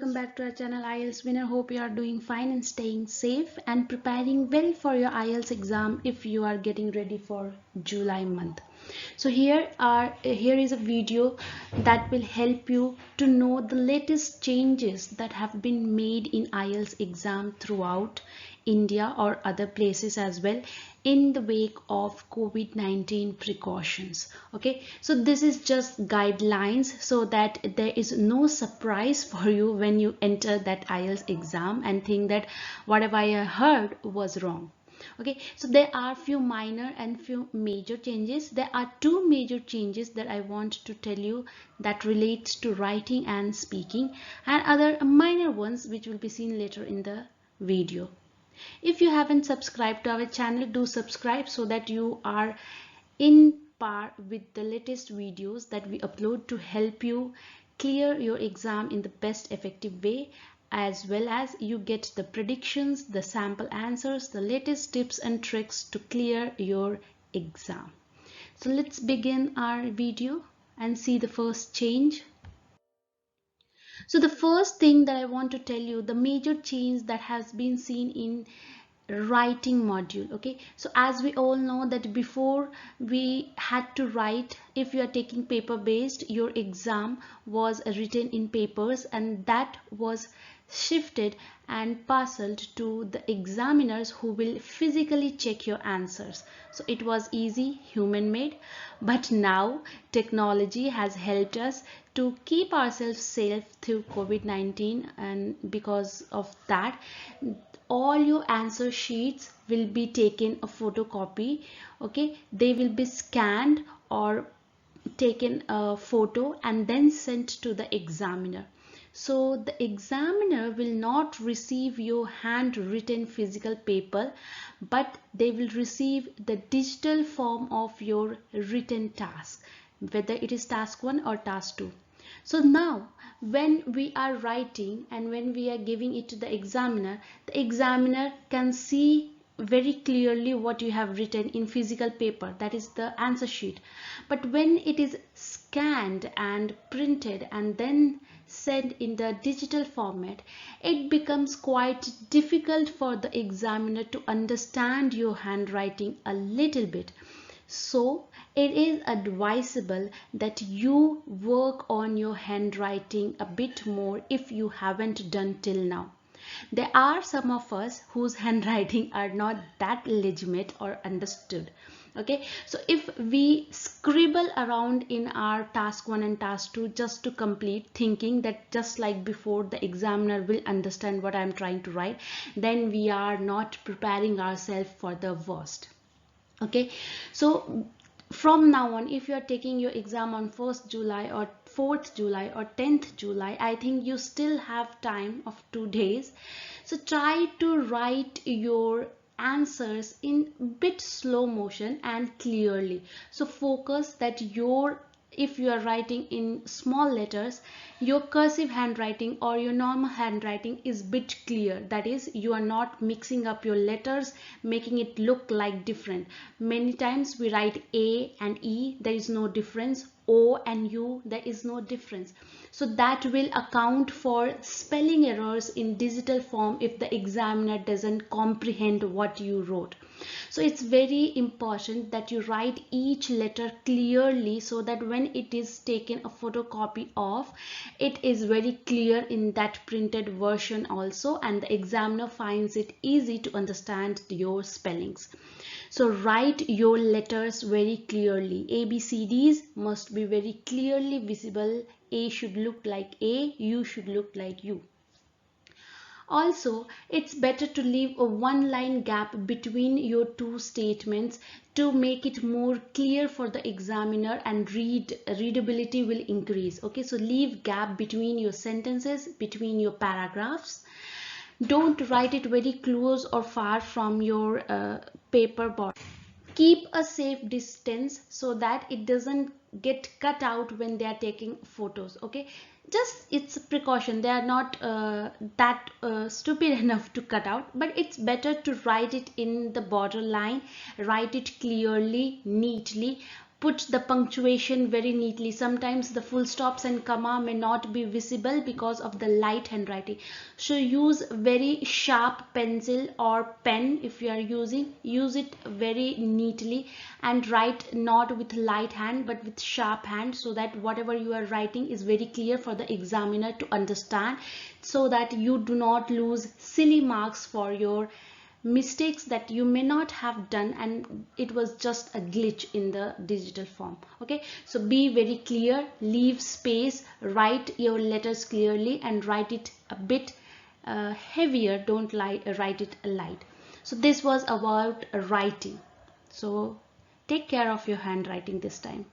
welcome back to our channel IELTS Winner. Hope you are doing fine and staying safe and preparing well for your IELTS exam if you are getting ready for July month. So here is a video that will help you to know the latest changes that have been made in IELTS exam throughout India or other places as well in the wake of COVID-19 precautions. Okay, so this is just guidelines so that there is no surprise for you when you enter that IELTS exam and think that whatever I heard was wrong. Okay, so there are few minor and few major changes. There are two major changes that I want to tell you that relates to writing and speaking, and other minor ones which will be seen later in the video. If you haven't subscribed to our channel, do subscribe so that you are in par with the latest videos that we upload to help you clear your exam in the best effective way, as well as you get the predictions, the sample answers, the latest tips and tricks to clear your exam. So let's begin our video and see the first change. So the first thing that I want to tell you, the major change that has been seen in writing module. Okay, so as we all know that before we had to write, if you are taking paper based, your exam was written in papers, and that was shifted and parceled to the examiners who will physically check your answers. So it was easy, human made, but now technology has helped us to keep ourselves safe through COVID-19, and because of that all your answer sheets will be taken a photocopy. Okay, they will be scanned or taken a photo and then sent to the examiner. So the examiner will not receive your handwritten physical paper, but they will receive the digital form of your written task, whether it is task 1 or task 2. So now when we are writing and when we are giving it to the examiner can see very clearly what you have written in physical paper, that is the answer sheet. But when it is scanned and printed and then sent in the digital format, it becomes quite difficult for the examiner to understand your handwriting a little bit. So it is advisable that you work on your handwriting a bit more if you haven't done till now. There are some of us whose handwriting are not that legitimate or understood. Okay, so if we scribble around in our task 1 and task 2 just to complete, thinking that just like before the examiner will understand what I'm trying to write, then we are not preparing ourselves for the worst. Okay, so from now on, if you are taking your exam on 1st July or 4th July or 10th July, I think you still have time of 2 days. So try to write your answers in bit slow motion and clearly. So focus that if you are writing in small letters, your cursive handwriting or your normal handwriting is bit clear. That is, you are not mixing up your letters, making it look like different. Many times we write A and E, there is no difference. O and U, there is no difference. So that will account for spelling errors in digital form if the examiner doesn't comprehend what you wrote. So it's very important that you write each letter clearly so that when it is taken a photocopy of, it is very clear in that printed version also, and the examiner finds it easy to understand your spellings. So write your letters very clearly. ABCDs must be very clearly visible. A should look like A, U should look like U. Also, it's better to leave a one-line gap between your two statements to make it more clear for the examiner, and readability will increase. Okay, so leave gap between your sentences, between your paragraphs. Don't write it very close or far from your paper body. Keep a safe distance so that it doesn't get cut out when they are taking photos. Okay, just it's a precaution. They are not that stupid enough to cut out, but it's better to write it in the border line, write it clearly, neatly, put the punctuation very neatly. Sometimes the full stops and comma may not be visible because of the light handwriting. So use very sharp pencil or pen. If you are using, use it very neatly and write not with light hand but with sharp hand, so that whatever you are writing is very clear for the examiner to understand, so that you do not lose silly marks for your mistakes that you may not have done and it was just a glitch in the digital form. Okay, so be very clear, leave space, write your letters clearly and write it a bit heavier, don't write it light. So this was about writing. So take care of your handwriting this time.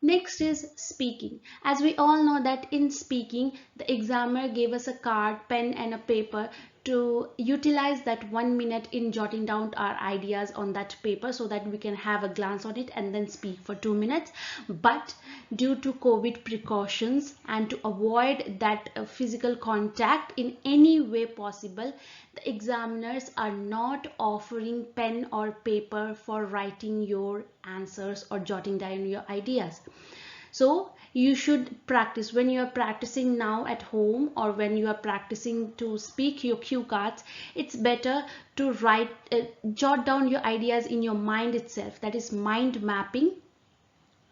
Next is speaking. As we all know that in speaking, the examiner gave us a card, pen and a paper to utilize that 1 minute in jotting down our ideas on that paper, so that we can have a glance on it and then speak for 2 minutes. But due to COVID precautions and to avoid that physical contact in any way possible, the examiners are not offering pen or paper for writing your answers or jotting down your ideas. So you should practice. When you are practicing now at home or when you are practicing to speak your cue cards, it's better to write, jot down your ideas in your mind itself. That is mind mapping.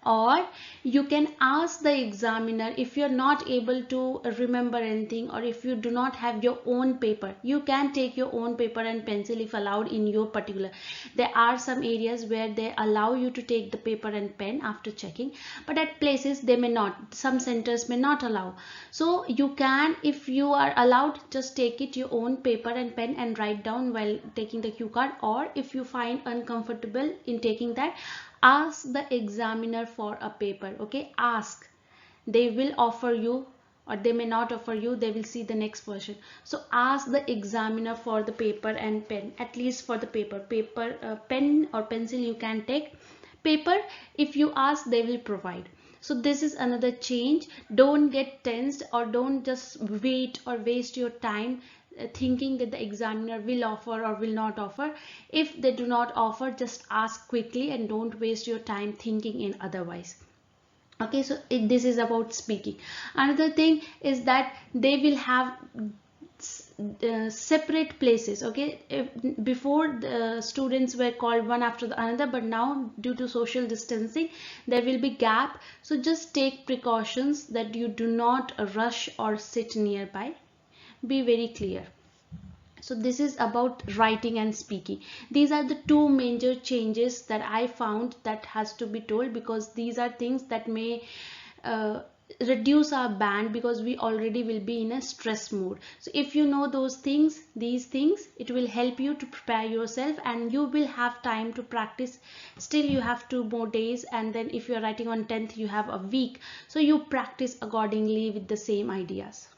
Or you can ask the examiner, if you're not able to remember anything or if you do not have your own paper, you can take your own paper and pencil if allowed in your particular. There are some areas where they allow you to take the paper and pen after checking, but at places they may not. Some centers may not allow. So you can, if you are allowed, just take it your own paper and pen and write down while taking the cue card. Or if you find uncomfortable in taking that, ask the examiner for a paper. Okay, ask. They will offer you or they may not offer you, they will see the next version. So ask the examiner for the paper and pen, at least for the paper. Pen or pencil you can take. Paper, if you ask, they will provide. So this is another change. Don't get tensed or don't just wait or waste your time thinking that the examiner will offer or will not offer. If they do not offer, just ask quickly and don't waste your time thinking in otherwise. Okay, so this is about speaking. Another thing is that they will have separate places. Okay, before the students were called one after the another, but now due to social distancing there will be gap. So just take precautions that you do not rush or sit nearby. Be very clear. So this is about writing and speaking. These are the two major changes that I found that has to be told, because these are things that may reduce our band, because we already will be in a stress mode. So if you know those things, these things, it will help you to prepare yourself and you will have time to practice. Still you have 2 more days, and then if you are writing on 10th you have a week, so you practice accordingly with the same ideas.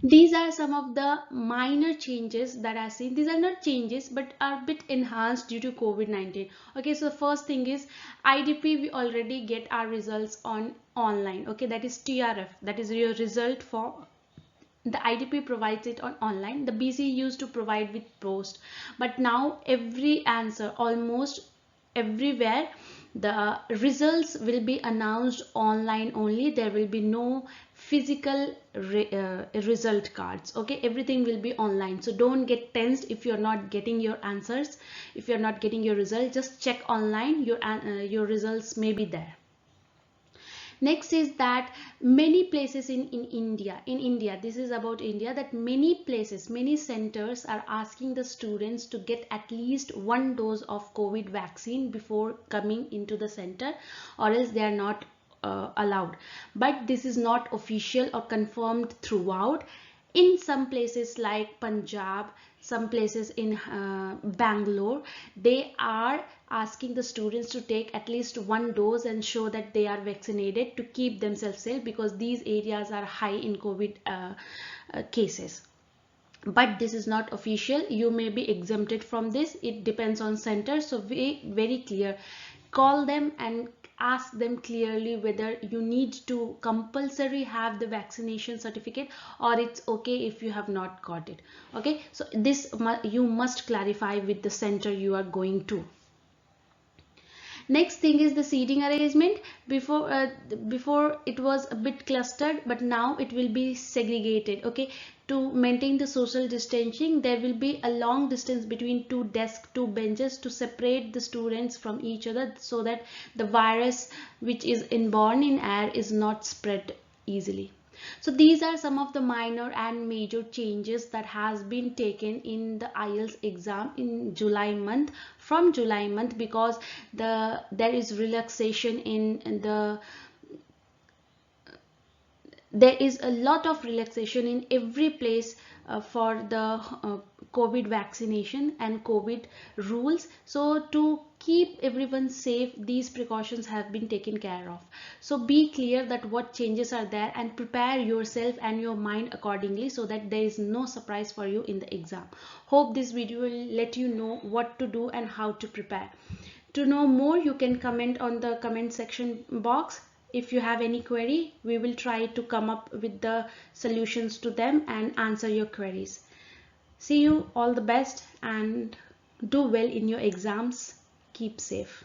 These are some of the minor changes that I've seen. These are not changes but are a bit enhanced due to COVID-19. Okay, so the first thing is IDP, we already get our results on online. Okay, that is TRF, that is your result form. The IDP provides it on online. The BC used to provide with post, but now every answer, almost everywhere, the results will be announced online only. There will be no physical result cards. Okay, everything will be online. So don't get tensed if you're not getting your answers, if you're not getting your result. Just check online, your results may be there. Next is that many places in India, this is about India, that many places, many centers are asking the students to get at least 1 dose of COVID vaccine before coming into the center, or else they are not allowed. But this is not official or confirmed throughout. In some places like Punjab, some places in Bangalore, they are asking the students to take at least 1 dose and show that they are vaccinated to keep themselves safe, because these areas are high in COVID cases. But this is not official. You may be exempted from this. It depends on center. So be very clear. Call them and ask them clearly whether you need to compulsory have the vaccination certificate, or it's okay if you have not got it. Okay, so this you must clarify with the center you are going to. Next thing is the seating arrangement. Before it was a bit clustered, but now it will be segregated. Okay, to maintain the social distancing, there will be a long distance between two desks, two benches, to separate the students from each other, so that the virus which is inborn in air is not spread easily. So these are some of the minor and major changes that has been taken in the IELTS exam in July month, from July month, because there is relaxation in the there is a lot of relaxation in every place for the COVID vaccination and COVID rules. So to keep everyone safe, these precautions have been taken care of. So be clear that what changes are there, and prepare yourself and your mind accordingly, so that there is no surprise for you in the exam. Hope this video will let you know what to do and how to prepare. To know more, you can comment on the comment section box. If you have any query, we will try to come up with the solutions to them and answer your queries. See you, all the best, and do well in your exams. Keep safe.